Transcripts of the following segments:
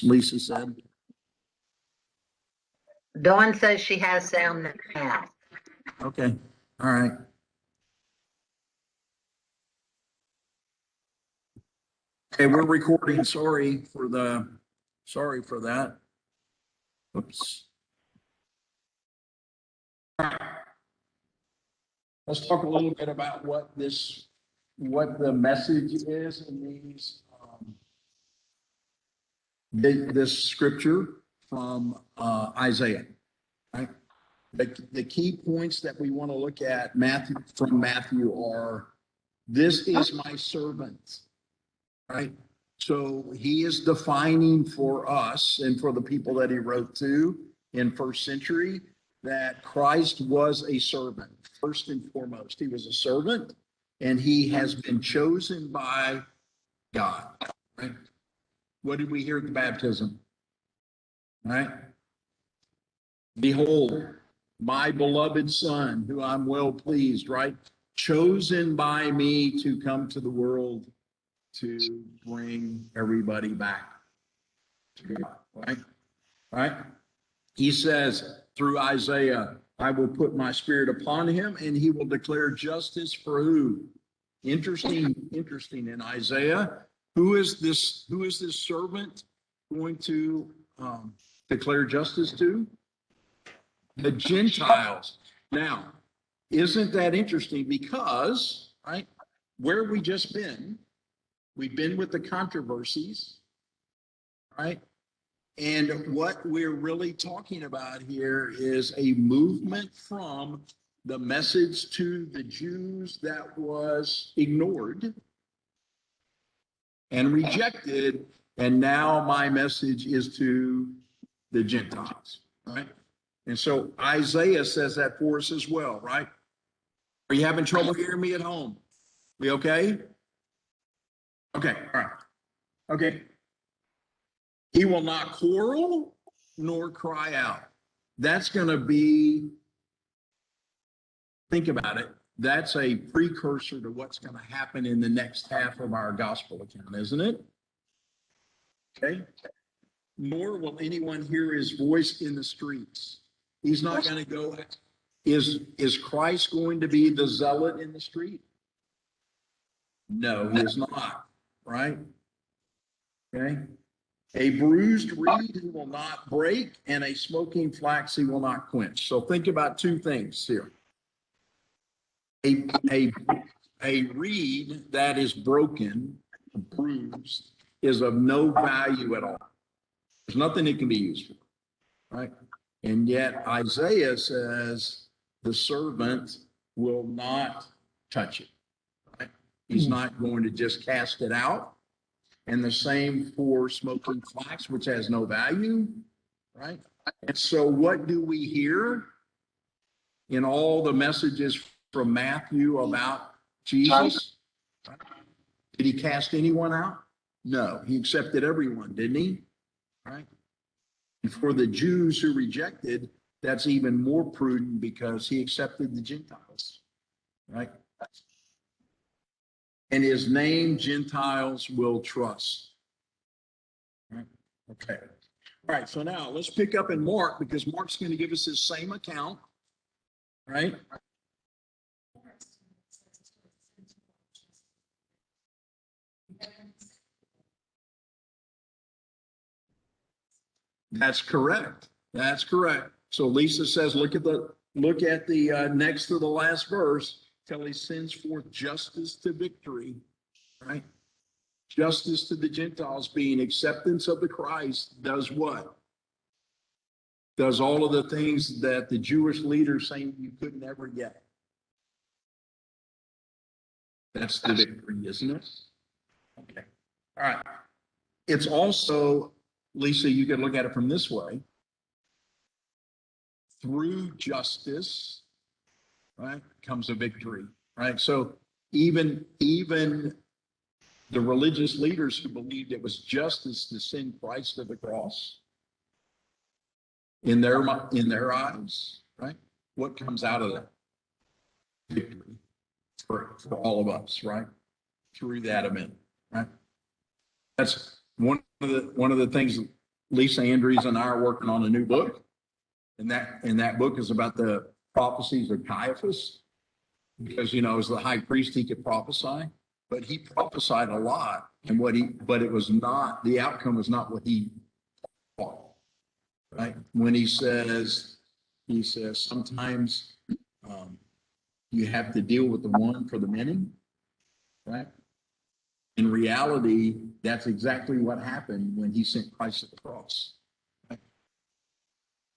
Lisa said. Dawn says she has sound now. Okay, all right. Okay, we're recording. Sorry for that. Oops. Let's talk a little bit about what the message is in this scripture from Isaiah. Right? The key points that we want to look at from Matthew are, this is my servant, right? So he is defining for us and for the people that he wrote to in first century that Christ was a servant. First and foremost, he was a servant, and he has been chosen by God, right? What did we hear at the baptism? Right? Behold, my beloved son, who I'm well pleased, right? Chosen by me to come to the world to bring everybody back to God, right? Right? He says through Isaiah, I will put my spirit upon him and he will declare justice for who? Interesting in Isaiah. Who is this servant going to declare justice to? The Gentiles. Now, isn't that interesting? Because, right, where we just been, we've been with the controversies, right? And what we're really talking about here is a movement from the message to the Jews that was ignored and rejected. And now my message is to the Gentiles, right? And so Isaiah says that for us as well, right? Are you having trouble hearing me at home? We okay? Okay, all right. Okay. He will not quarrel nor cry out. That's going to be, think about it, that's a precursor to what's going to happen in the next half of our gospel account, isn't it? Okay. Nor will anyone hear his voice in the streets. He's not going to go. Is Christ going to be the zealot in the street? No, he is not. Right? Okay. A bruised reed he will not break, and a smoking flax he will not quench. So think about two things here. A reed that is broken, bruised, is of no value at all. There's nothing it can be used for, right? And yet Isaiah says the servant will not touch it, right? He's not going to just cast it out. And the same for smoking flax, which has no value, right? And so what do we hear in all the messages from Matthew about Jesus? Did he cast anyone out? No, he accepted everyone, didn't he? Right? And for the Jews who rejected, that's even more prudent because he accepted the Gentiles, right? And his name Gentiles will trust. Right? Okay. All right. So now let's pick up in Mark, because Mark's going to give us his same account, right? That's correct. That's correct. So Lisa says, look at the next to the last verse, till he sends forth justice to victory, right? Justice to the Gentiles, being acceptance of the Christ, does what? Does all of the things that the Jewish leaders saying you could never get. That's the victory, isn't it? Okay. All right. It's also, Lisa, you can look at it from this way. Through justice, right, comes a victory, right? So even the religious leaders who believed it was justice to send Christ to the cross, in their eyes, right? What comes out of that? Victory for all of us, right? Through that event, right? That's one of the things Lisa Andrews and I are working on a new book. And that book is about the prophecies of Caiaphas. Because, as the high priest, he could prophesy, but he prophesied a lot. And but it was not, the outcome was not what he thought. Right? When he says sometimes you have to deal with the one for the many, right? In reality, that's exactly what happened when he sent Christ to the cross. Right?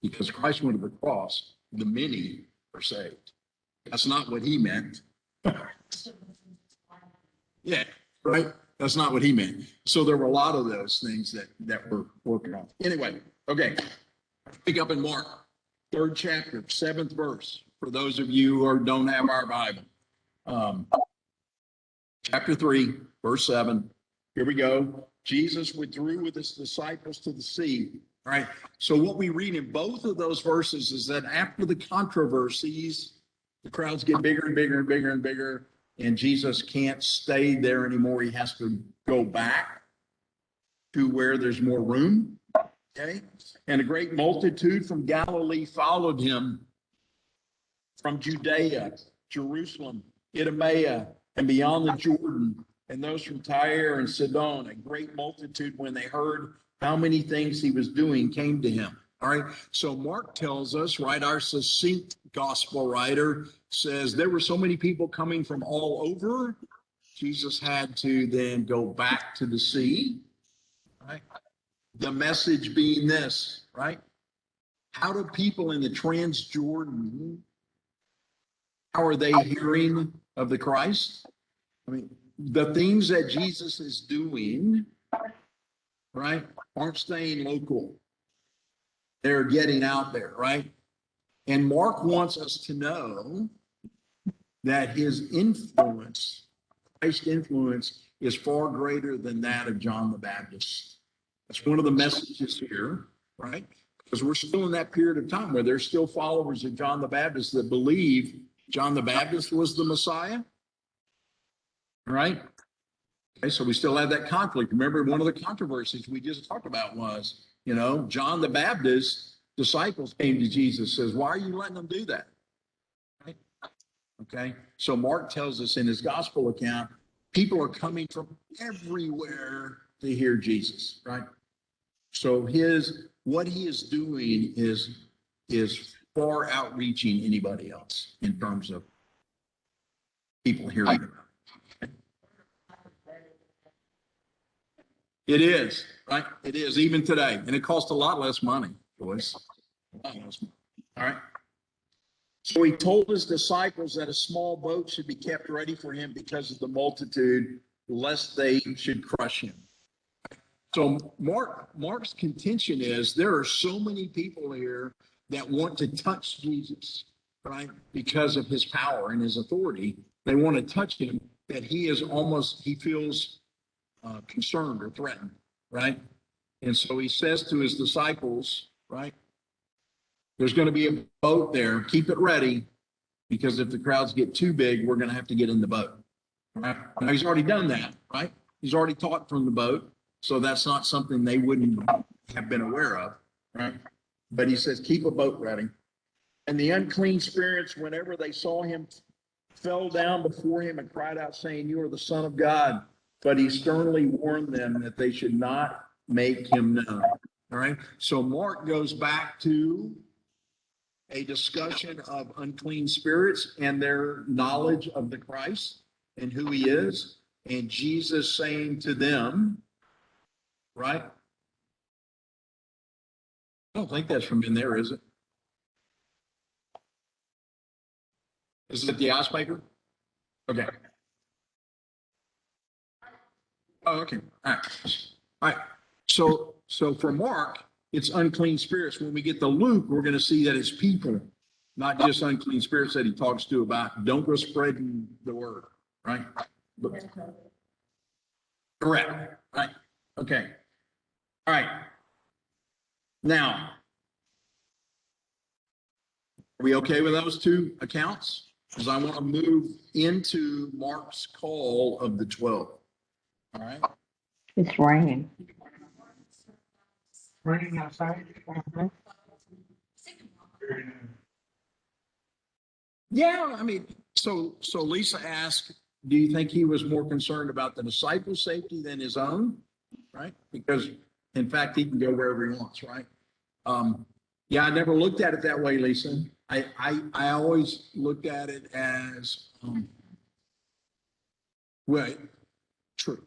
Because Christ went to the cross, the many are saved. That's not what he meant. Yeah, right? That's not what he meant. So there were a lot of those things that we're working on. Anyway, okay. Pick up in Mark, 3rd chapter, 7th verse, for those of you who don't have our Bible. Chapter 3, verse 7. Here we go. Jesus withdrew with his disciples to the sea. All right. So what we read in both of those verses is that after the controversies, the crowds get bigger and bigger and bigger and bigger, and Jesus can't stay there anymore. He has to go back to where there's more room. Okay. And a great multitude from Galilee followed him, from Judea, Jerusalem, Idumea, and beyond the Jordan, and those from Tyre and Sidon. A great multitude, when they heard how many things he was doing, came to him. All right. So Mark tells us, right, our succinct gospel writer says there were so many people coming from all over. Jesus had to then go back to the sea. Right. The message being this, right? How do people in the Transjordan, how are they hearing of the Christ? I mean, the things that Jesus is doing, right, aren't staying local. They're getting out there, right? And Mark wants us to know that his influence, Christ's influence, is far greater than that of John the Baptist. That's one of the messages here, right? Because we're still in that period of time where there's still followers of John the Baptist that believe John the Baptist was the Messiah, right? Okay, so we still have that conflict. Remember, one of the controversies we just talked about was, John the Baptist's disciples came to Jesus, says, why are you letting them do that? Right? Okay, so Mark tells us in his gospel account, people are coming from everywhere to hear Jesus, right? So what he is doing is far outreaching anybody else in terms of people hearing about it. It is, right? It is, even today. And it costs a lot less money, boys. A lot less money. All right. So he told his disciples that a small boat should be kept ready for him because of the multitude, lest they should crush him. So Mark's contention is there are so many people here that want to touch Jesus, right? Because of his power and his authority. They want to touch him that he feels concerned or threatened, right? And so he says to his disciples, right? There's going to be a boat there. Keep it ready, because if the crowds get too big, we're going to have to get in the boat. Right? Now, he's already done that, right? He's already taught from the boat. So that's not something they wouldn't have been aware of, right? But he says, keep a boat ready. And the unclean spirits, whenever they saw him, fell down before him and cried out, saying, you are the Son of God. But he sternly warned them that they should not make him known. All right. So Mark goes back to a discussion of unclean spirits and their knowledge of the Christ and who he is. And Jesus saying to them, right? I don't think that's from in there, is it? Is it the icebreaker? Okay. Oh, okay. All right. All right. So for Mark, it's unclean spirits. When we get to Luke, we're going to see that it's people, not just unclean spirits that he talks to about. Don't go spreading the word, right? Correct. Right. Okay. All right. Now, are we okay with those two accounts? Because I want to move into Mark's call of the 12. All right. It's raining. Running outside. Mhm. Yeah, I mean, so Lisa asked, do you think he was more concerned about the disciples' safety than his own? Right? Because in fact, he can go wherever he wants, right? Yeah, I never looked at it that way, Lisa. I always looked at it as, well, true.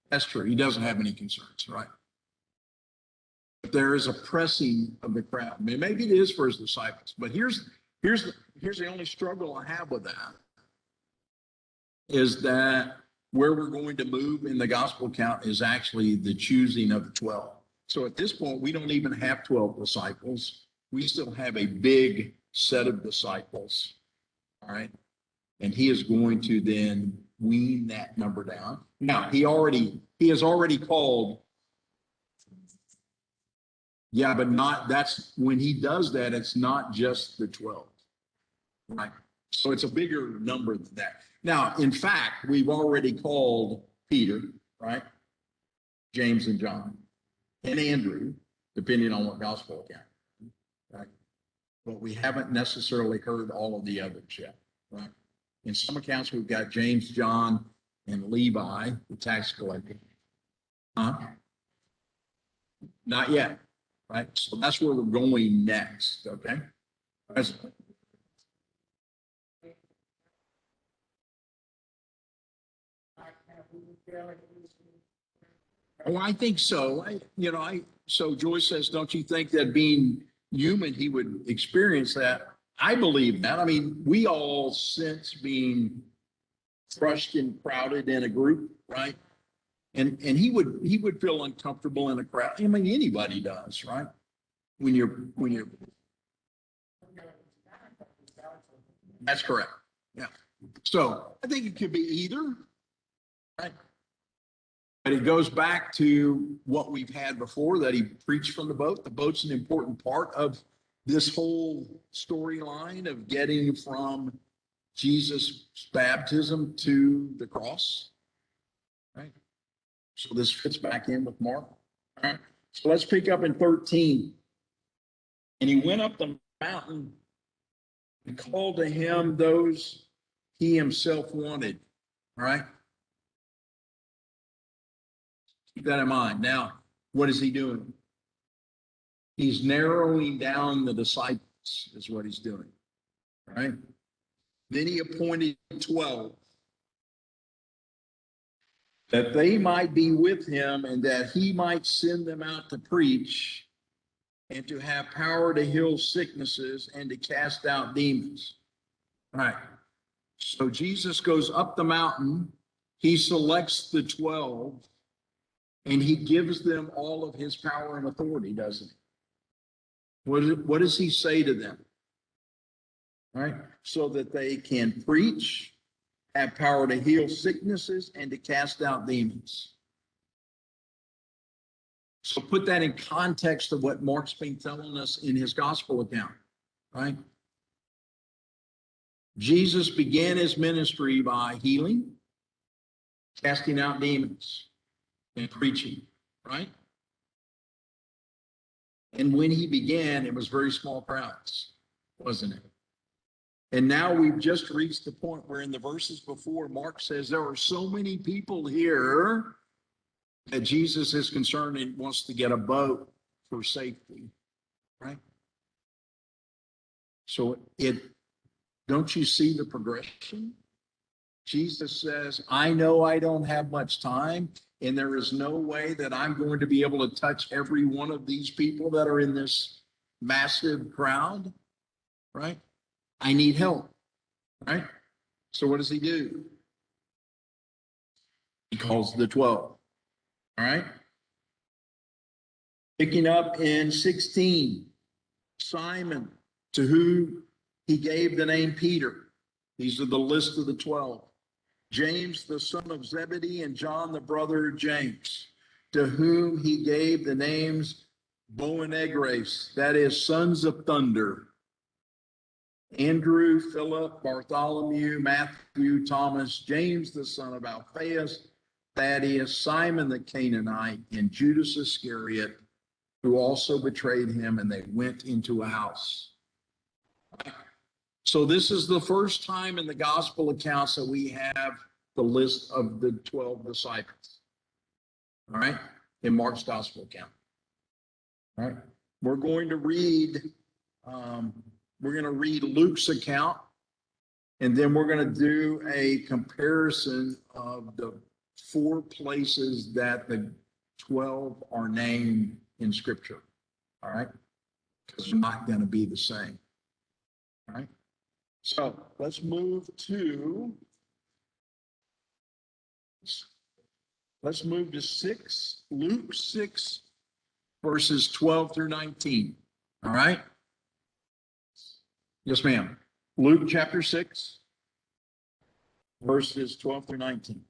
That's true. He doesn't have any concerns, right? But there is a pressing of the crowd. I mean, maybe it is for his disciples, but here's the only struggle I have with that is that where we're going to move in the gospel account is actually the choosing of the 12. So at this point, we don't even have 12 disciples. We still have a big set of disciples. All right. And he is going to then wean that number down. Now, he has already called. Yeah, but that's when he does that, it's not just the 12. Right. So it's a bigger number than that. Now, in fact, we've already called Peter, right? James and John and Andrew, depending on what gospel account, right? But we haven't necessarily heard all of the others yet, right? In some accounts, we've got James, John, and Levi, the tax collector. Not yet, right? So that's where we're going next, okay? Oh, I think so. So Joyce says, don't you think that being human, he would experience that? I believe that. I mean, we all sense being crushed and crowded in a group, right? And he would feel uncomfortable in a crowd. I mean, anybody does, right? When you're, that's correct. Yeah. So I think it could be either, right? But it goes back to what we've had before, that he preached from the boat. The boat's an important part of this whole storyline of getting from Jesus' baptism to the cross. Right. So this fits back in with Mark. All right. So let's pick up in 13. And he went up the mountain and called to him those he himself wanted. All right. Keep that in mind. Now, what is he doing? He's narrowing down the disciples, is what he's doing. Right? Then he appointed 12 that they might be with him and that he might send them out to preach and to have power to heal sicknesses and to cast out demons. All right. So Jesus goes up the mountain. He selects the 12 and he gives them all of his power and authority, doesn't he? What does he say to them? All right. So that they can preach, have power to heal sicknesses, and to cast out demons. So put that in context of what Mark's been telling us in his gospel account, right? Jesus began his ministry by healing, casting out demons, and preaching, right? And when he began, it was very small crowds, wasn't it? And now we've just reached the point where in the verses before, Mark says there are so many people here that Jesus is concerned and wants to get a boat for safety, right? So don't you see the progression? Jesus says, I know I don't have much time, and there is no way that I'm going to be able to touch every one of these people that are in this massive crowd, right? I need help, right? So what does he do? He calls the 12, all right? Picking up in 16, Simon, to whom he gave the name Peter. These are the list of the 12. James, the son of Zebedee, and John, the brother of James, to whom he gave the names Boanerges, that is, sons of thunder. Andrew, Philip, Bartholomew, Matthew, Thomas, James, the son of Alphaeus, Thaddeus, Simon the Canaanite, and Judas Iscariot, who also betrayed him, and they went into a house. So this is the first time in the gospel accounts that we have the list of the 12 disciples. All right, in Mark's gospel account. All right, we're going to read Luke's account, and then we're going to do a comparison of the 4 places that the 12 are named in Scripture. All right, because they're not going to be the same. All right, so let's move to 6, Luke 6, verses 12 through 19. All right? Yes, ma'am. Luke chapter 6, verses 12 through 19.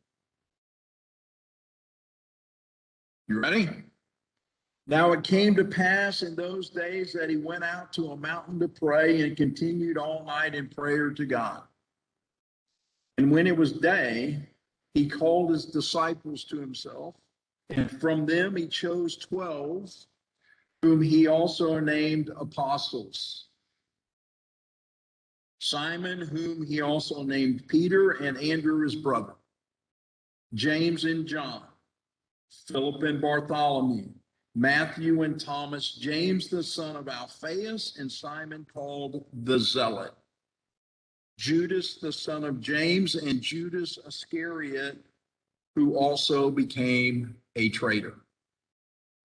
You ready? Now it came to pass in those days that he went out to a mountain to pray and continued all night in prayer to God. And when it was day, he called his disciples to himself, and from them he chose 12, whom he also named apostles. Simon, whom he also named Peter, and Andrew his brother, James and John, Philip and Bartholomew, Matthew and Thomas, James the son of Alphaeus, and Simon called the Zealot, Judas the son of James, and Judas Iscariot, who also became a traitor.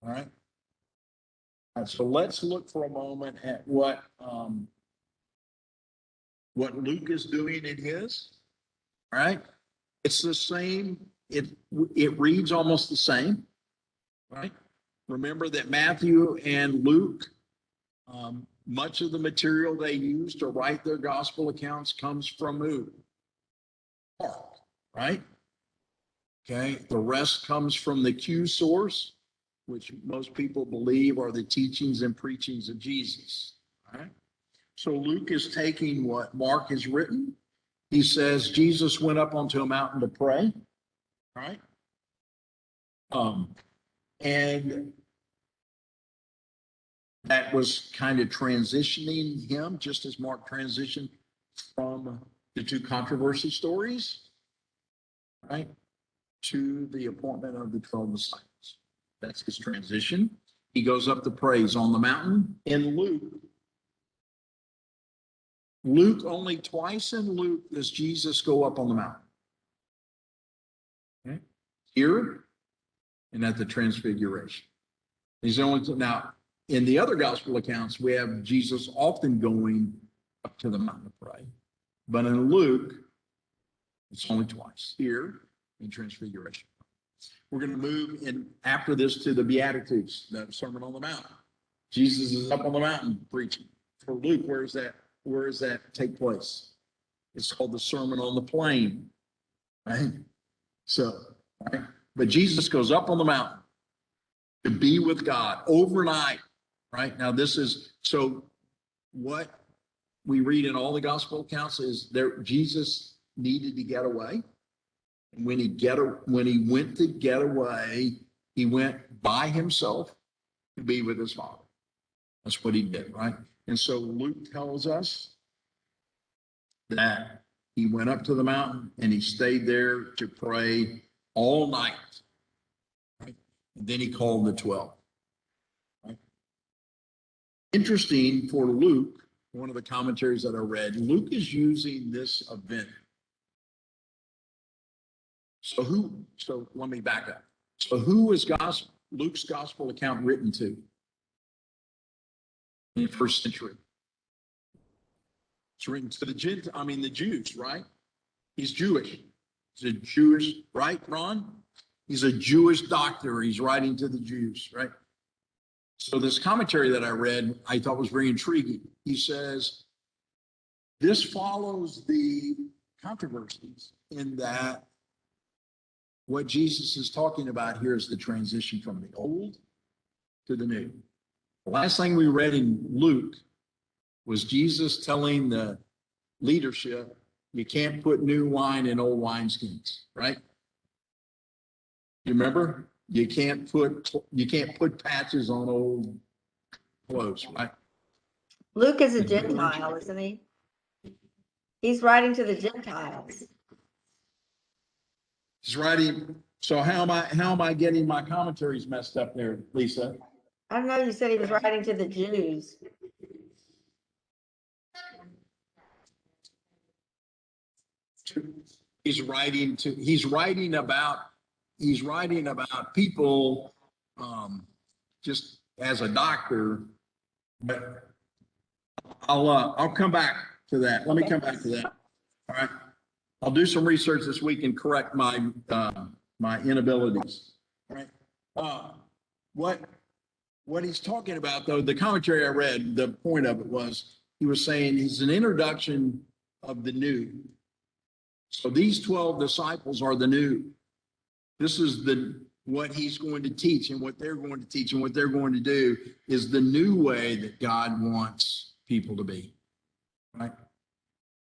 All right. So let's look for a moment at what Luke is doing in his. All right. It's the same. It reads almost the same. Right. Remember that Matthew and Luke, much of the material they use to write their gospel accounts comes from who? Mark, right? Okay, the rest comes from the Q source, which most people believe are the teachings and preachings of Jesus. All right. So Luke is taking what Mark has written. He says Jesus went up onto a mountain to pray. All right. And that was kind of transitioning him, just as Mark transitioned from the 2 controversy stories, right, to the appointment of the 12 disciples. That's his transition. He goes up to praise on the mountain. In Luke, only twice in Luke does Jesus go up on the mountain. Okay. Here and at the Transfiguration. He's only now in the other gospel accounts, we have Jesus often going up to the mountain to pray. But in Luke, it's only twice, here in Transfiguration. We're going to move in after this to the Beatitudes, the Sermon on the Mount. Jesus is up on the mountain preaching. For Luke, where does that take place? It's called the Sermon on the Plain. Right? So, right? But Jesus goes up on the mountain to be with God overnight. Right? Now, this is so what we read in all the gospel accounts is there Jesus needed to get away. And when he went to get away, he went by himself to be with his Father. That's what he did, right? And so Luke tells us that he went up to the mountain and he stayed there to pray all night. Right? And then he called the 12. Right? Interesting for Luke, one of the commentaries that I read, Luke is using this event. So let me back up. So who is Luke's gospel account written to in the first century? It's written to the Jews, right? He's Jewish. He's a Jewish, right, Ron? He's a Jewish doctor. He's writing to the Jews, right? So this commentary that I read, I thought was very intriguing. He says, this follows the controversies in that what Jesus is talking about here is the transition from the old to the new. The last thing we read in Luke was Jesus telling the leadership, you can't put new wine in old wineskins, right? You remember? You can't put patches on old close, right? Luke is a Gentile, isn't he? He's writing to the Gentiles. He's writing. So how am I getting my commentaries messed up there, Lisa? I don't know, you said he was writing to the Jews. He's writing about people, just as a doctor, but I'll come back to that. Let me come back to that. All right. I'll do some research this week and correct my inabilities. All right. What he's talking about, though, the commentary I read, the point of it was he was saying he's an introduction of the new. So these 12 disciples are the new. This is what he's going to teach, and what they're going to teach, and what they're going to do is the new way that God wants people to be. Right?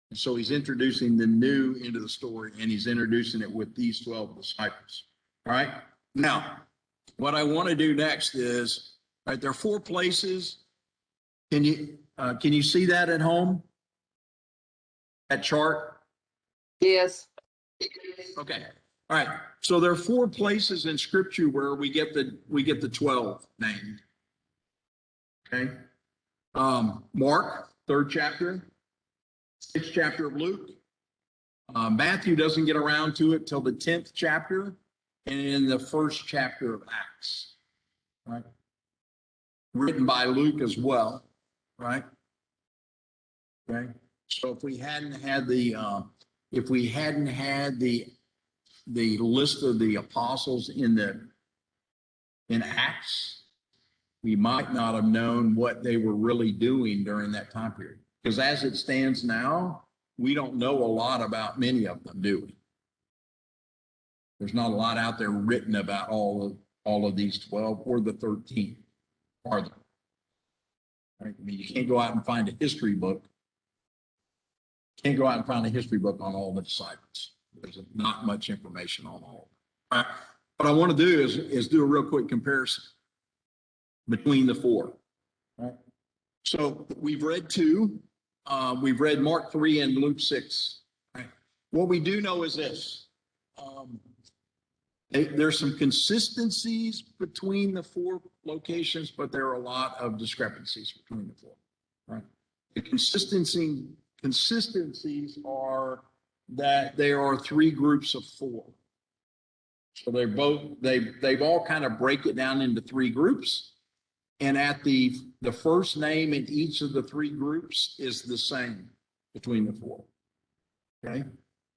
And so he's introducing the new into the story, and he's introducing it with these 12 disciples. All right. Now, what I want to do next is, right, there are 4 places. Can you see that at home? That chart? Yes. Okay. All right. So there are 4 places in Scripture where we get the 12 named. Okay. Mark, 3rd chapter, 6th chapter of Luke. Matthew doesn't get around to it till the 10th chapter, and in the 1st chapter of Acts. Right. Written by Luke as well. Right. Okay. So if we hadn't had the list of the apostles in Acts, we might not have known what they were really doing during that time period. Because as it stands now, we don't know a lot about many of them, do we? There's not a lot out there written about all of these 12 or the 13, are there? Right? I mean, you can't go out and find a history book. Can't go out and find a history book on all the disciples. There's not much information on all. Right. What I want to do is do a real quick comparison between the 4. Right. So we've read 2. We've read Mark 3 and Luke 6. Right. What we do know is this. There's some consistencies between the 4 locations, but there are a lot of discrepancies between the 4. Right. The consistencies are that there are 3 groups of 4. So they've all kind of break it down into 3 groups. And at the first name in each of the 3 groups is the same between the 4. Okay.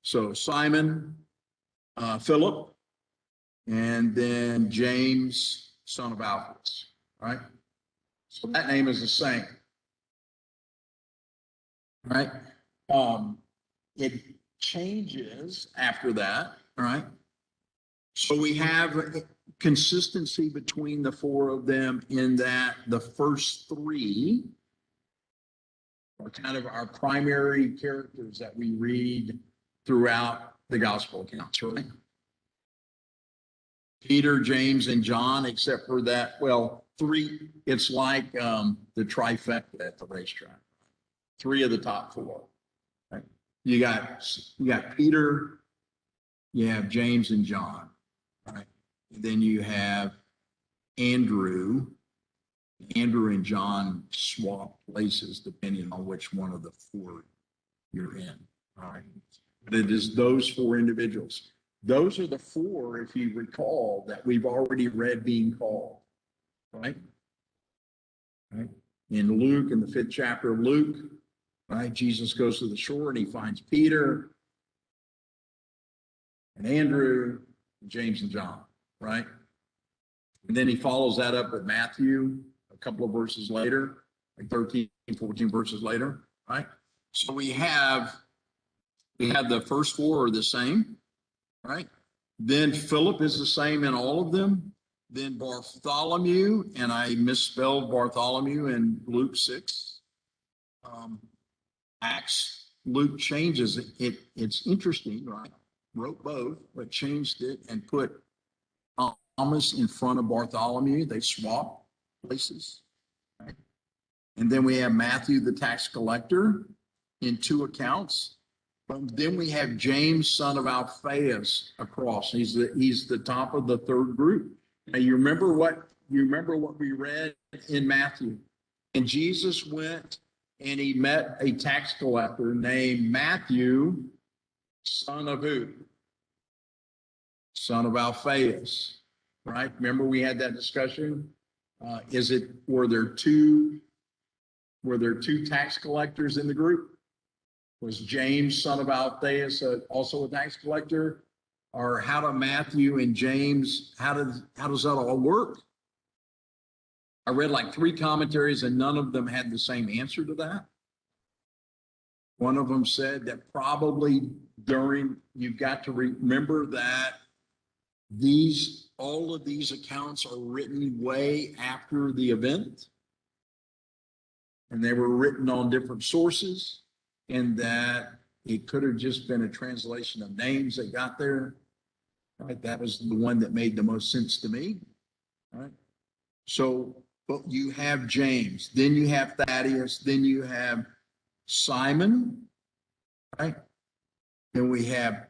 So Simon, Philip, and then James, son of Alphaeus. Right. So that name is the same. Right. It changes after that. All right. So we have consistency between the 4 of them in that the first 3 are kind of our primary characters that we read throughout the gospel accounts, right? Peter, James, and John, except for that, well, 3, it's like the trifecta at the racetrack. 3 of the top 4. Right? You got Peter, you have James and John, right? And then you have Andrew. Andrew and John swap places depending on which one of the 4 you're in. All right. But it is those 4 individuals. Those are the 4, if you recall, that we've already read being called. Right? Right. In Luke, in the 5th chapter of Luke, right, Jesus goes to the shore and he finds Peter and Andrew, and James and John, right? And then he follows that up with Matthew a couple of verses later, like 13, 14 verses later, right? So we have the first 4 are the same, right? Then Philip is the same in all of them. Then Bartholomew, and I misspelled Bartholomew in Luke 6. Acts, Luke changes it. It's interesting, right? Wrote both, but changed it and put Thomas in front of Bartholomew. They swapped places. Right? And then we have Matthew, the tax collector, in 2 accounts. But then we have James, son of Alphaeus, across. He's the top of the 3rd group. Now you remember what we read in Matthew. And Jesus went and he met a tax collector named Matthew, son of who? Son of Alphaeus, right? Remember we had that discussion? Were there two tax collectors in the group? Was James, son of Alphaeus, also a tax collector? Or how do Matthew and James, how does that all work? I read like 3 commentaries and none of them had the same answer to that. One of them said that probably you've got to remember that all of these accounts are written way after the event. And they were written on different sources, and that it could have just been a translation of names that got there. Right? That was the one that made the most sense to me. Right? So, but you have James, then you have Thaddeus, then you have Simon, right? Then we have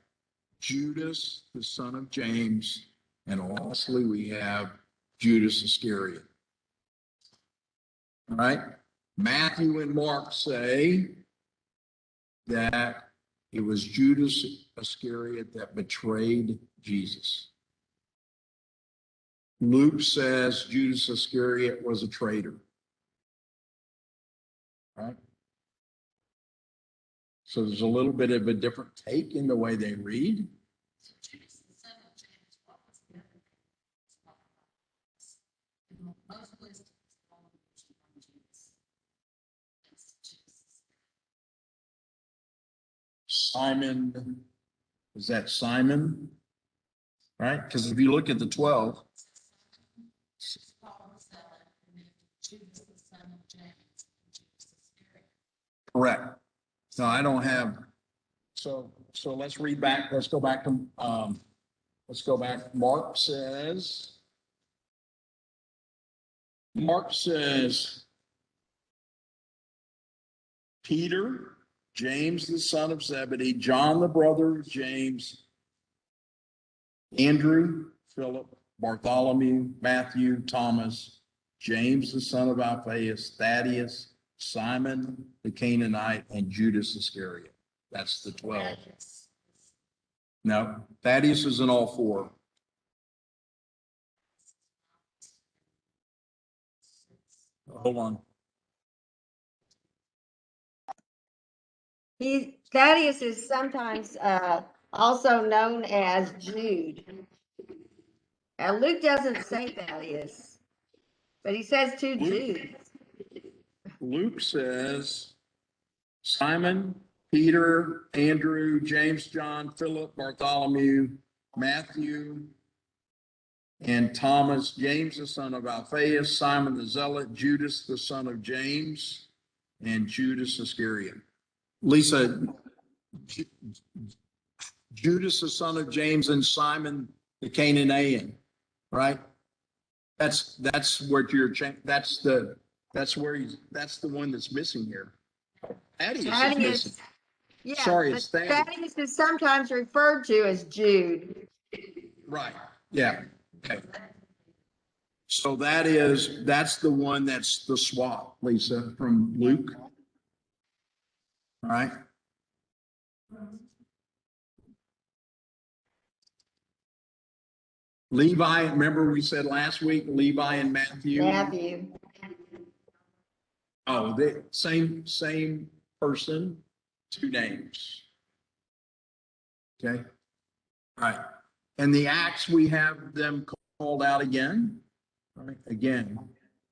Judas, the son of James, and lastly we have Judas Iscariot. All right? Matthew and Mark say that it was Judas Iscariot that betrayed Jesus. Luke says Judas Iscariot was a traitor. Right? So there's a little bit of a different take in the way they read. Simon, is that Simon? Right? Because if you look at the 12, correct. No, I don't have. So let's read back. Let's go back to Mark says Peter, James the son of Zebedee, John the brother of James, Andrew, Philip, Bartholomew, Matthew, Thomas, James the son of Alphaeus, Thaddeus, Simon the Canaanite, and Judas Iscariot. That's the 12. No, Thaddeus is in all 4. Hold on. Thaddeus is sometimes also known as Jude. Luke doesn't say Thaddeus, but he says 2 Judes. Luke says Simon, Peter, Andrew, James, John, Philip, Bartholomew, Matthew, and Thomas, James the son of Alphaeus, Simon the Zealot, Judas the son of James, and Judas Iscariot. Lisa, Judas the son of James and Simon the Canaanian, right? That's what you're. That's the one that's missing here. Thaddeus is missing. Yeah, Sorry, it's Thaddeus. Thaddeus is sometimes referred to as Jude. Right. Yeah. Okay. So that's the one that's the swap, Lisa, from Luke. All right. Levi, remember we said last week, Levi and Matthew. Matthew. Oh, the same person, 2 names. Okay. All right. And the Acts, we have them called out again. Right? Again,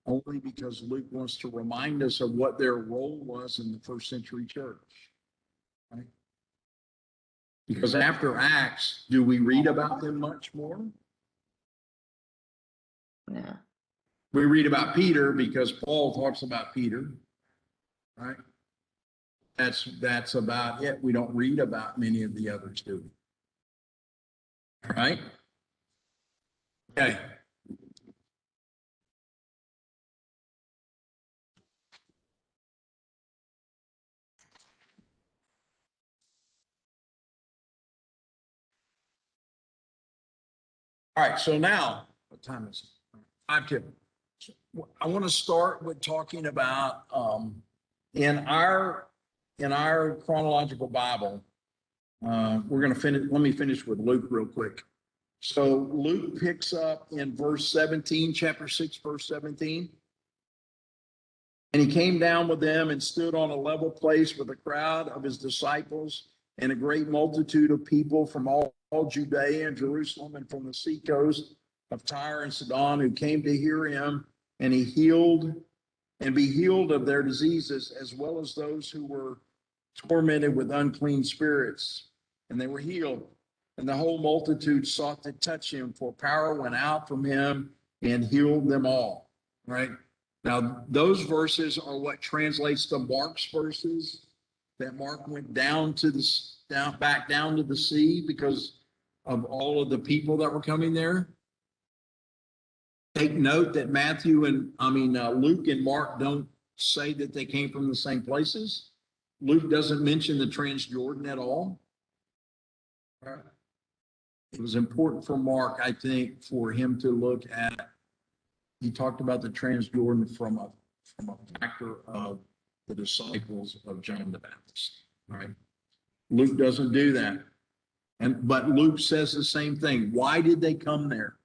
only because Luke wants to remind us of what their role was in the 1st century church. Right? Because after Acts, do we read about them much more? No. We read about Peter because Paul talks about Peter, right? That's about it. We don't read about many of the others, do we? All right? Okay. All right, so now, what time is it? 5:10. I want to start with talking about in our chronological Bible. We're going to finish. Let me finish with Luke real quick. So Luke picks up in verse 17, chapter 6, verse 17. And he came down with them and stood on a level place with a crowd of his disciples and a great multitude of people from all Judea and Jerusalem and from the seacoast of Tyre and Sidon, who came to hear him. And he healed and be healed of their diseases, as well as those who were tormented with unclean spirits. And they were healed. And the whole multitude sought to touch him, for power went out from him and healed them all. Right? Now, those verses are what translates to Mark's verses, that Mark went back down to the sea because of all of the people that were coming there. Take note that Luke and Mark don't say that they came from the same places. Luke doesn't mention the Transjordan at all. It was important for Mark, I think, for him to look at. He talked about the Transjordan from a factor of the disciples of John the Baptist. All right. Luke doesn't do that. But Luke says the same thing. Why did they come there?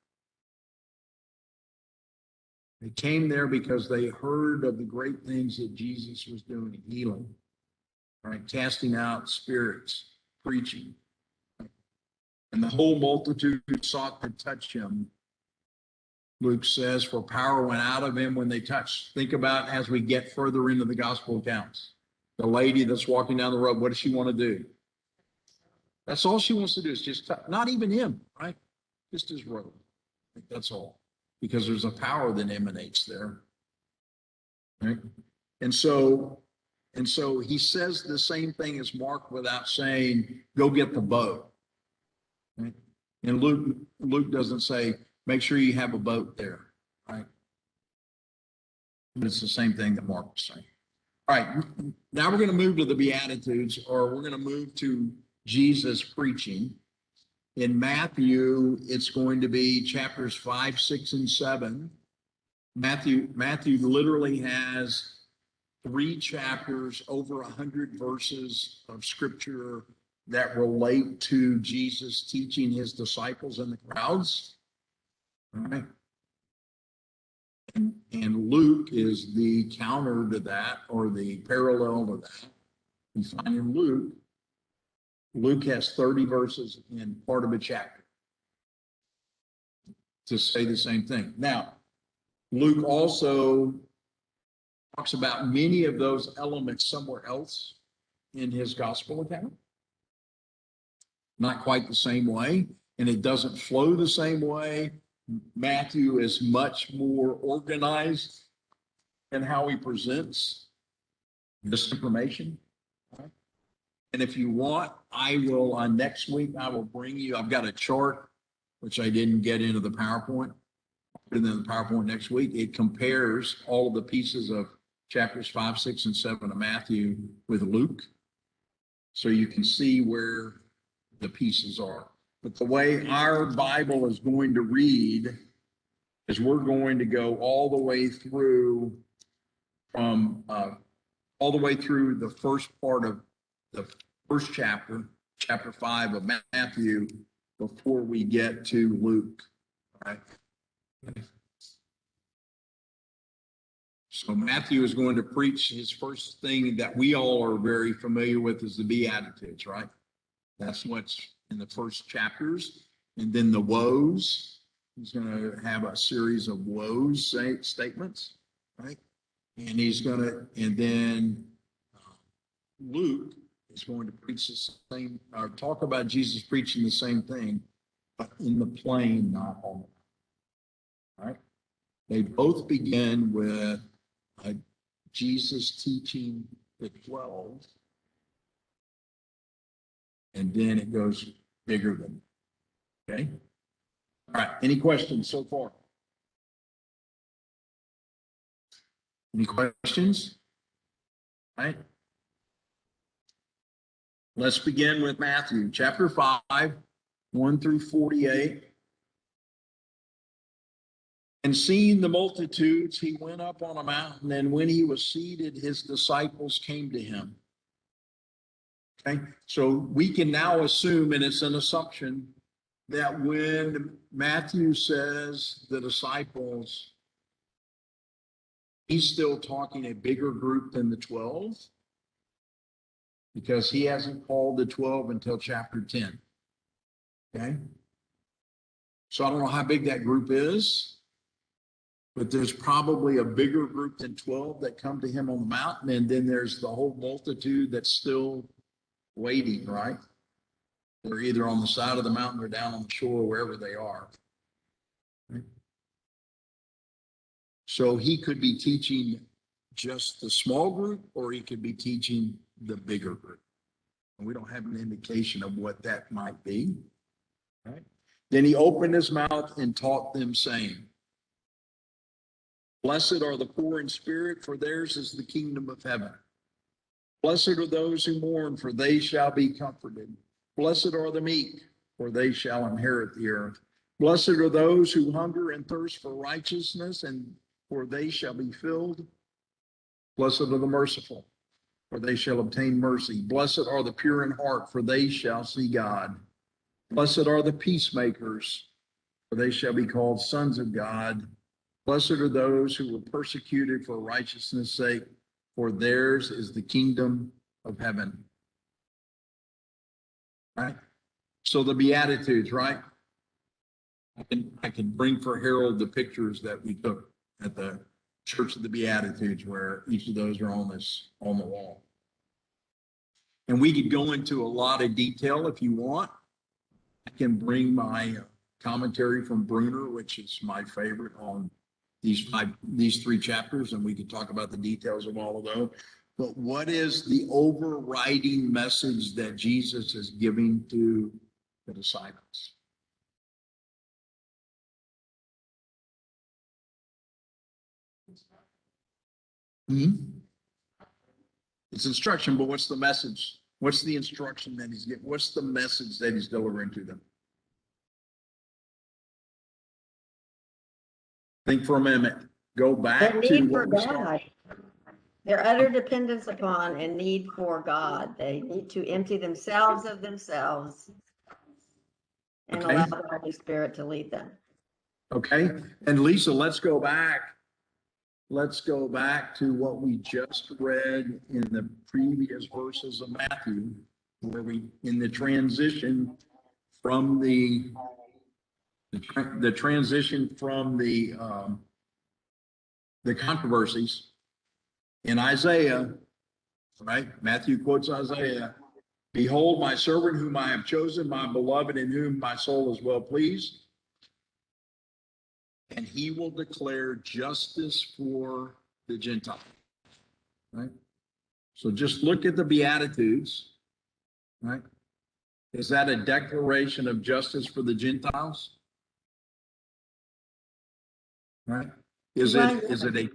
They came there because they heard of the great things that Jesus was doing, healing, right? Casting out spirits, preaching. And the whole multitude sought to touch him. Luke says, for power went out of him when they touched. Think about as we get further into the gospel accounts. The lady that's walking down the road, what does she want to do? That's all she wants to do is just touch. Not even him, right? Just his robe. That's all. Because there's a power that emanates there. Right? And so he says the same thing as Mark without saying, go get the boat. Right? And Luke doesn't say, make sure you have a boat there. Right? But it's the same thing that Mark was saying. All right, now we're going to move to the Beatitudes, or we're going to move to Jesus preaching. In Matthew, it's going to be chapters 5, 6, and 7. Matthew literally has 3 chapters, over 100 verses of scripture that relate to Jesus teaching his disciples and the crowds. All right. And Luke is the counter to that, or the parallel to that. You find in Luke has 30 verses in part of a chapter to say the same thing. Now, Luke also talks about many of those elements somewhere else in his gospel account. Not quite the same way, and it doesn't flow the same way. Matthew is much more organized in how he presents this information. And if you want, I will, next week, I will bring you, I've got a chart, which I didn't get into the PowerPoint. I'll put it in the PowerPoint next week. It compares all of the pieces of chapters 5, 6, and 7 of Matthew with Luke. So you can see where the pieces are. But the way our Bible is going to read is we're going to go all the way through the first part of the first chapter, chapter 5 of Matthew, before we get to Luke. All right. So Matthew is going to preach his first thing that we all are very familiar with is the Beatitudes, right? That's what's in the first chapters. And then the woes. He's going to have a series of woes statements, right? And then Luke is going to preach the same, or talk about Jesus preaching the same thing, but in the plain, not on the mountain. All right? They both begin with Jesus teaching the 12, and then it goes bigger than that. Okay? All right. Any questions so far? Any questions? All right. Let's begin with Matthew chapter 5, 1 through 48. And seeing the multitudes, he went up on a mountain, and when he was seated, his disciples came to him. Okay, so we can now assume, and it's an assumption, that when Matthew says the disciples, he's still talking a bigger group than the 12, because he hasn't called the 12 until chapter 10. Okay, so I don't know how big that group is, but there's probably a bigger group than 12 that come to him on the mountain, and then there's the whole multitude that's still waiting, right? They're either on the side of the mountain or down on the shore, wherever they are. Right? So he could be teaching just the small group, or he could be teaching the bigger group. And we don't have an indication of what that might be. Right? Then he opened his mouth and taught them, saying, "Blessed are the poor in spirit, for theirs is the kingdom of heaven. Blessed are those who mourn, for they shall be comforted. Blessed are the meek, for they shall inherit the earth. Blessed are those who hunger and thirst for righteousness, and for they shall be filled. Blessed are the merciful, for they shall obtain mercy. Blessed are the pure in heart, for they shall see God. Blessed are the peacemakers, for they shall be called sons of God. Blessed are those who were persecuted for righteousness' sake, for theirs is the kingdom of heaven." Right? So the Beatitudes, right? I can bring for Harold the pictures that we took at the Church of the Beatitudes, where each of those are on the wall. And we could go into a lot of detail if you want. I can bring my commentary from Bruner, which is my favorite, on these three chapters, and we could talk about the details of all of those. But what is the overriding message that Jesus is giving to the disciples? It's instruction, but what's the message? What's the instruction that he's giving? What's the message that he's delivering to them? Think for a minute. Go back Their to need for what we started. God. Their utter dependence upon and need for God. They need to empty themselves of themselves and Okay. allow the Holy Spirit to lead them. Okay. And Lisa, let's go back. Let's go back to what we just read in the previous verses of Matthew, where in the transition from the transition from the controversies in Isaiah, right? Matthew quotes Isaiah, "Behold, my servant whom I have chosen, my beloved, in whom my soul is well pleased. And he will declare justice for the Gentiles." Right? So just look at the Beatitudes, right? Is that a declaration of justice for the Gentiles? Right? Is it a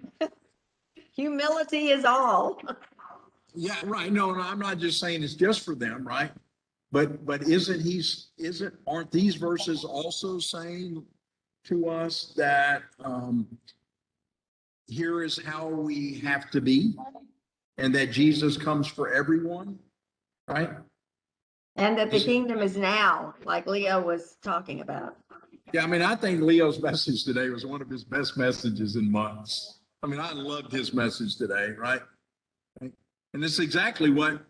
Humility is all. Yeah, right. No, I'm not just saying it's just for them, right? But aren't these verses also saying to us that here is how we have to be, and that Jesus comes for everyone, right? And that the kingdom is now, like Leo was talking about. Yeah, I mean, I think Leo's message today was one of his best messages in months. I mean, I loved his message today, right? And it's exactly what,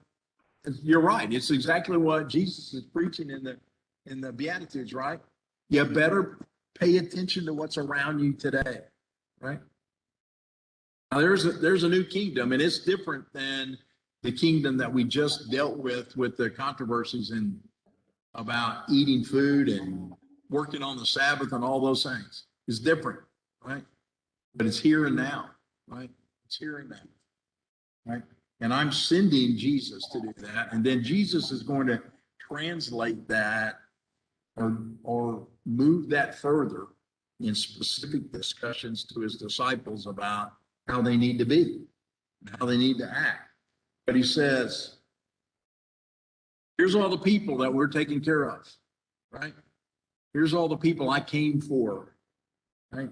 you're right. It's exactly what Jesus is preaching in the Beatitudes, right? You better pay attention to what's around you today, right? Now, there's a new kingdom, and it's different than the kingdom that we just dealt with the controversies and about eating food and working on the Sabbath and all those things. It's different, right? But it's here and now, right? It's here and now, right? And I'm sending Jesus to do that. And then Jesus is going to translate that or move that further in specific discussions to his disciples about how they need to be and how they need to act. But he says, here's all the people that we're taking care of, right? Here's all the people I came for, right?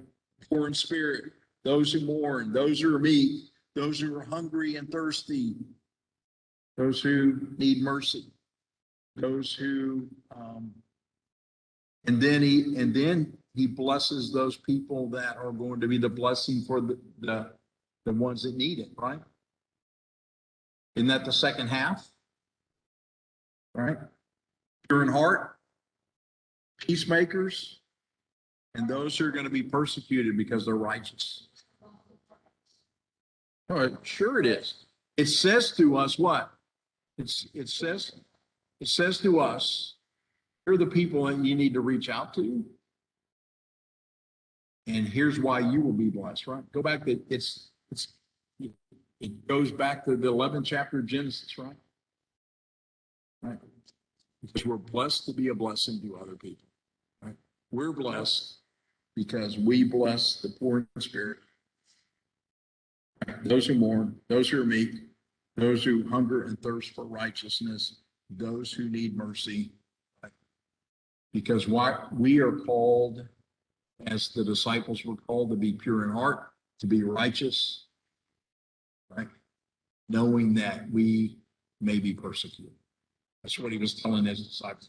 poor in spirit, those who mourn, those who are meek, those who are hungry and thirsty, those who need mercy, those who, and then he blesses those people that are going to be the blessing for the ones that need it, right? Isn't that the second half? Right? Pure in heart, peacemakers, and those who are going to be persecuted because they're righteous. Oh, sure it is. It says to us what? It says to us, here are the people that you need to reach out to. And here's why you will be blessed, right? Go back to it goes back to the 11th chapter of Genesis, right? Right. Because we're blessed to be a blessing to other people. Right? We're blessed because we bless the poor in spirit, right? Those who mourn, those who are meek, those who hunger and thirst for righteousness, those who need mercy. Right? Because we are called, as the disciples were called, to be pure in heart, to be righteous, right? Knowing that we may be persecuted. That's what he was telling his disciples.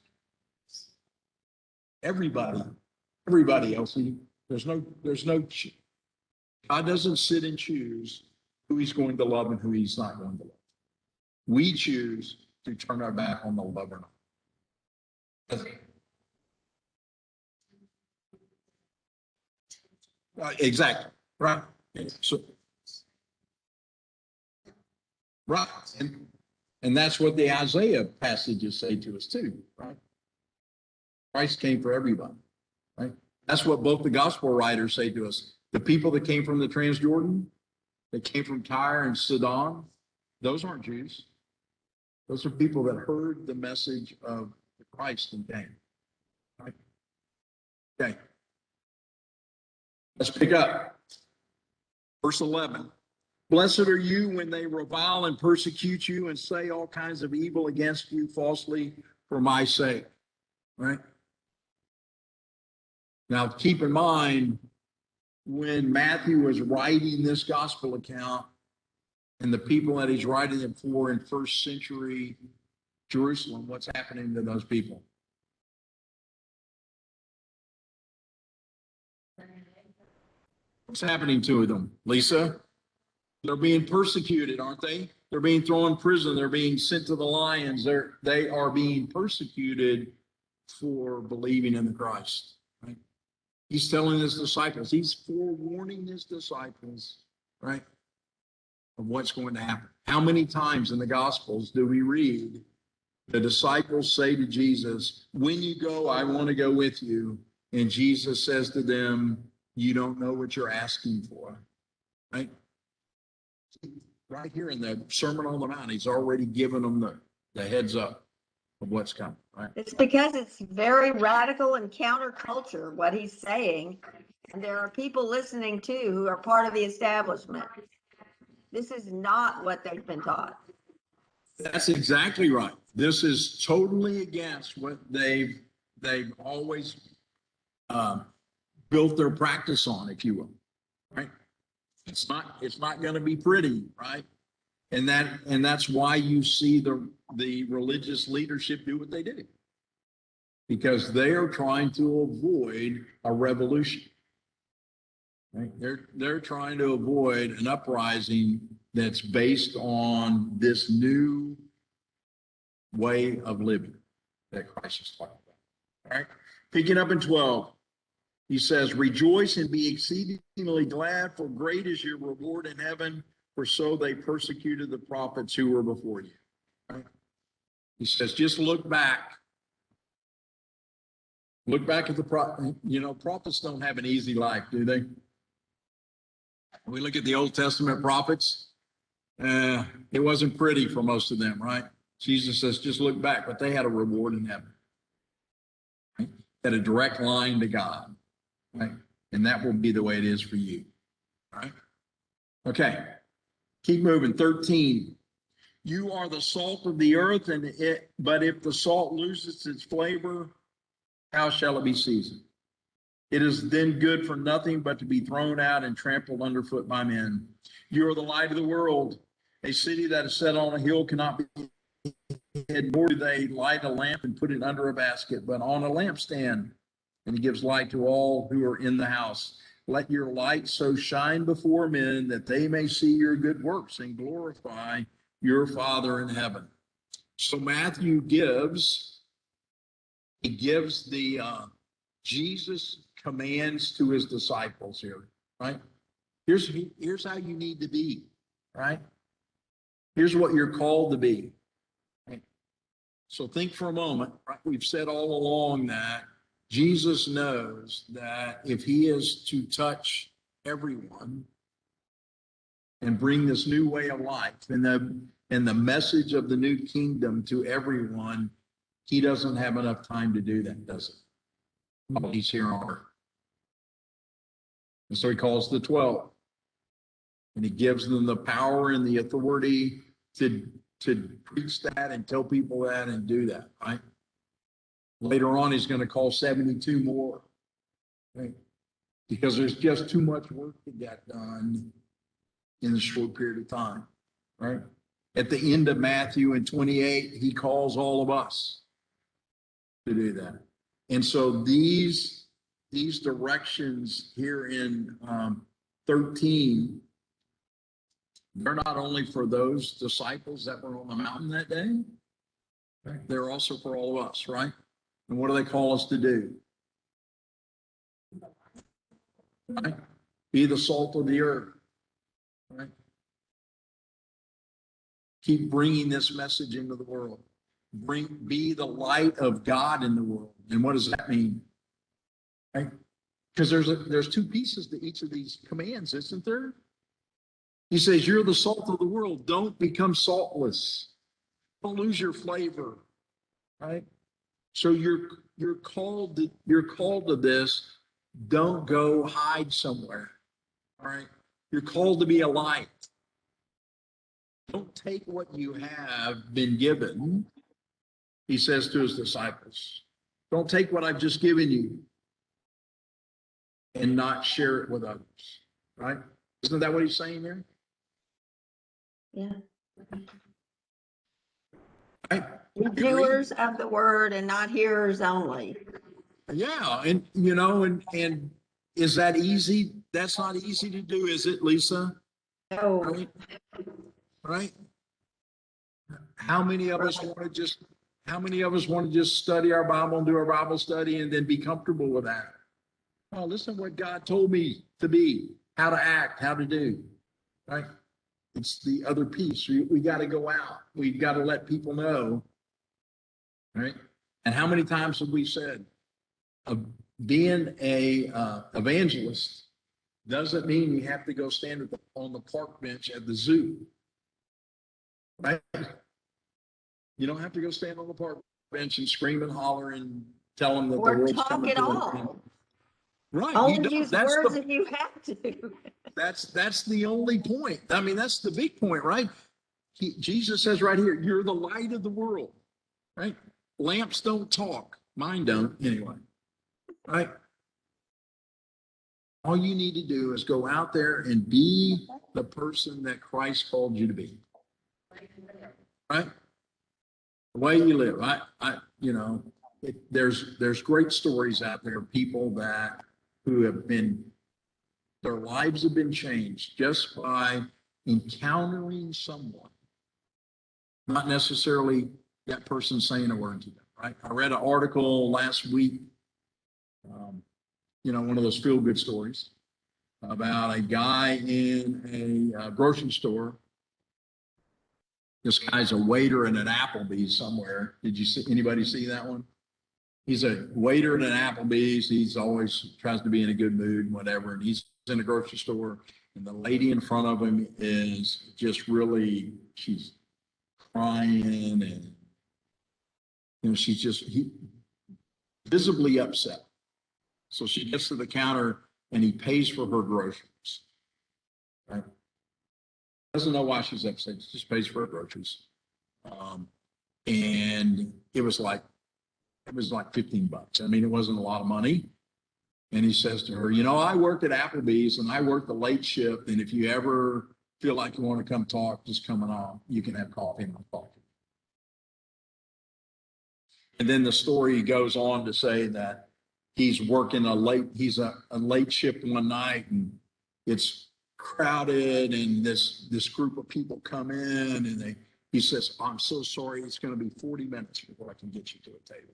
Everybody else, God doesn't sit and choose who he's going to love and who he's not going to love. We choose to turn our back on the love or not. Exactly. Right. So, right. And that's what the Isaiah passages say to us too, right? Christ came for everybody, right? That's what both the gospel writers say to us. The people that came from the Transjordan, that came from Tyre and Sidon, those aren't Jews. Those are people that heard the message of Christ and came. Right? Okay. Let's pick up. Verse 11. Blessed are you when they revile and persecute you and say all kinds of evil against you falsely for my sake. Right? Now, keep in mind, when Matthew was writing this gospel account and the people that he's writing it for in first century Jerusalem, what's happening to those people? What's happening to them, Lisa? They're being persecuted, aren't they? They're being thrown in prison. They're being sent to the lions. They are being persecuted for believing in the Christ. Right? He's telling his disciples, he's forewarning his disciples, right, of what's going to happen. How many times in the Gospels do we read the disciples say to Jesus, when you go, I want to go with you. And Jesus says to them, you don't know what you're asking for, right? Right here in the Sermon on the Mount, he's already given them the heads up of what's coming, right? It's because it's very radical and counterculture, what he's saying. And there are people listening too who are part of the establishment. This is not what they've been taught. That's exactly right. This is totally against what they've always built their practice on, if you will, right? It's not going to be pretty, right? And that's why you see the religious leadership do what they do, because they are trying to avoid a revolution. Right? They're trying to avoid an uprising that's based on this new way of living that Christ is talking about. All right, picking up in 12. He says, rejoice and be exceedingly glad, for great is your reward in heaven, for so they persecuted the prophets who were before you. Right? He says, just look back. Look back at the prophets. You know, prophets don't have an easy life, do they? We look at the Old Testament prophets. It wasn't pretty for most of them, right? Jesus says, just look back, but they had a reward in heaven. Right? Had a direct line to God. Right? And that will be the way it is for you. All right. Okay. Keep moving. 13. You are the salt of the earth, but if the salt loses its flavor, how shall it be seasoned? It is then good for nothing but to be thrown out and trampled underfoot by men. You are the light of the world. A city that is set on a hill cannot be hid, nor do they light a lamp and put it under a basket, but on a lampstand, and it gives light to all who are in the house. Let your light so shine before men that they may see your good works and glorify your Father in heaven. So Matthew gives the Jesus commands to his disciples here, right? Here's how you need to be, right? Here's what you're called to be. Right? So think for a moment, right? We've said all along that Jesus knows that if he is to touch everyone and bring this new way of life and the message of the new kingdom to everyone, he doesn't have enough time to do that, does he? Oh, he's here on earth. And so he calls the 12 and he gives them the power and the authority to preach that and tell people that and do that, right? Later on, he's going to call 72 more, right? Because there's just too much work to get done in a short period of time, right? At the end of Matthew in 28, he calls all of us to do that. And so these directions here in 13, they're not only for those disciples that were on the mountain that day, right? They're also for all of us, right? And what do they call us to do? Right? Be the salt of the earth, right? Keep bringing this message into the world. Be the light of God in the world. And what does that mean? Right? Because there's two pieces to each of these commands, isn't there? He says, you're the salt of the world. Don't become saltless. Don't lose your flavor, right? So you're called to this. Don't go hide somewhere, all right? You're called to be a light. Don't take what you have been given, he says to his disciples. Don't take what I've just given you and not share it with others, right? Isn't that what he's saying there? Yeah. Right? Be doers of the word and not hearers only. Yeah, and and is that easy? That's not easy to do, is it, Lisa? No. Right? Right? How many of us want to just study our Bible and do our Bible study and then be comfortable with that? Oh, listen what God told me to be, how to act, how to do. Right? It's the other piece. We got to go out. We've got to let people know. Right? And how many times have we said, being a evangelist doesn't mean you have to go stand on the park bench at the zoo, right? You don't have to go stand on the park bench and scream and holler and tell them that Or the world's talk coming at to an all. end. Right? Only use words if you have to. That's the only point. I mean, that's the big point, right? Jesus says right here, "You're the light of the world." Right? Lamps don't talk. Mine don't, anyway. Right? All you need to do is go out there and be the person that Christ called you to be. Right? The way you live. There's great stories out there of people who have their lives have been changed just by encountering someone. Not necessarily that person saying a word to them, right? I read an article last week, one of those feel-good stories about a guy in a grocery store. This guy's a waiter in an Applebee's somewhere. Anybody see that one? He's a waiter in an Applebee's. He's always tries to be in a good mood and whatever. And he's in a grocery store, and the lady in front of him is just she's crying, and she's visibly upset. So she gets to the counter and he pays for her groceries. Right? Doesn't know why she's upset. She just pays for her groceries. And it was like $15. I mean, it wasn't a lot of money. And he says to her, I work at Applebee's and I work the late shift. And if you ever feel like you want to come talk, just come on. You can have coffee and I'll talk. And then the story goes on to say that he's working a late shift one night and it's crowded and this group of people come in and he says, I'm so sorry. It's going to be 40 minutes before I can get you to a table.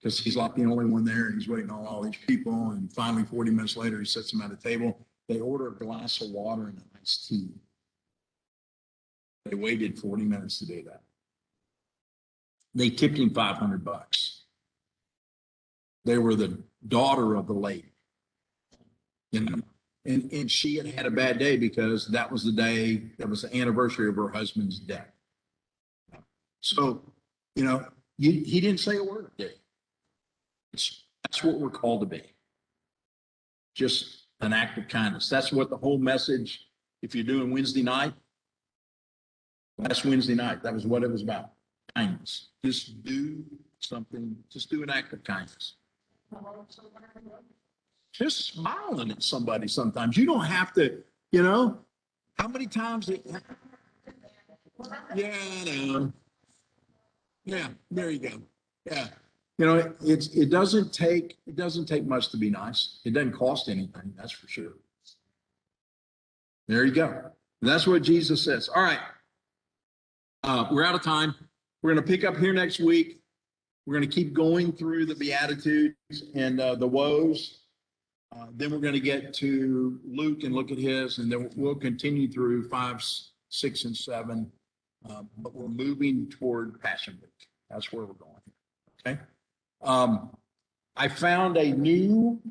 Because he's like the only one there and he's waiting on all these people. And finally, 40 minutes later, he sits them at a table. They order a glass of water and an iced tea. They waited 40 minutes to do that. They tipped him $500. They were the daughter of the lady. And she had a bad day because that was the anniversary of her husband's death. So, he didn't say a word, did he? That's what we're called to be. Just an act of kindness. That's what the whole message, if you're doing Wednesday night, last Wednesday night, that was what it was about. Kindness. Just do something. Just do an act of kindness. Just smiling at somebody sometimes. You don't have to, how many times yeah, there you go. Yeah. It doesn't take much to be nice. It doesn't cost anything, that's for sure. There you go. That's what Jesus says. All right. We're out of time. We're going to pick up here next week. We're going to keep going through the Beatitudes and the woes. Then we're going to get to Luke and look at his, and then we'll continue through 5, 6, and 7. But we're moving toward Passion Week. That's where we're going. Okay. I found a new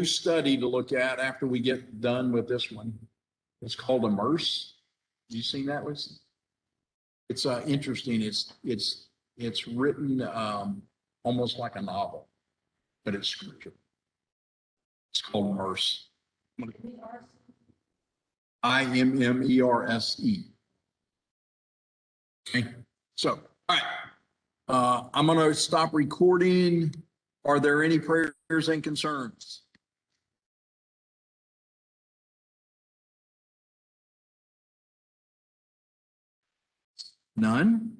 study to look at after we get done with this one. It's called Immerse. Have you seen that, Lisa? It's interesting. It's written almost like a novel, but it's scripture. It's called Immerse. Immerse. Okay. So, all right. I'm going to stop recording. Are there any prayers and concerns? None?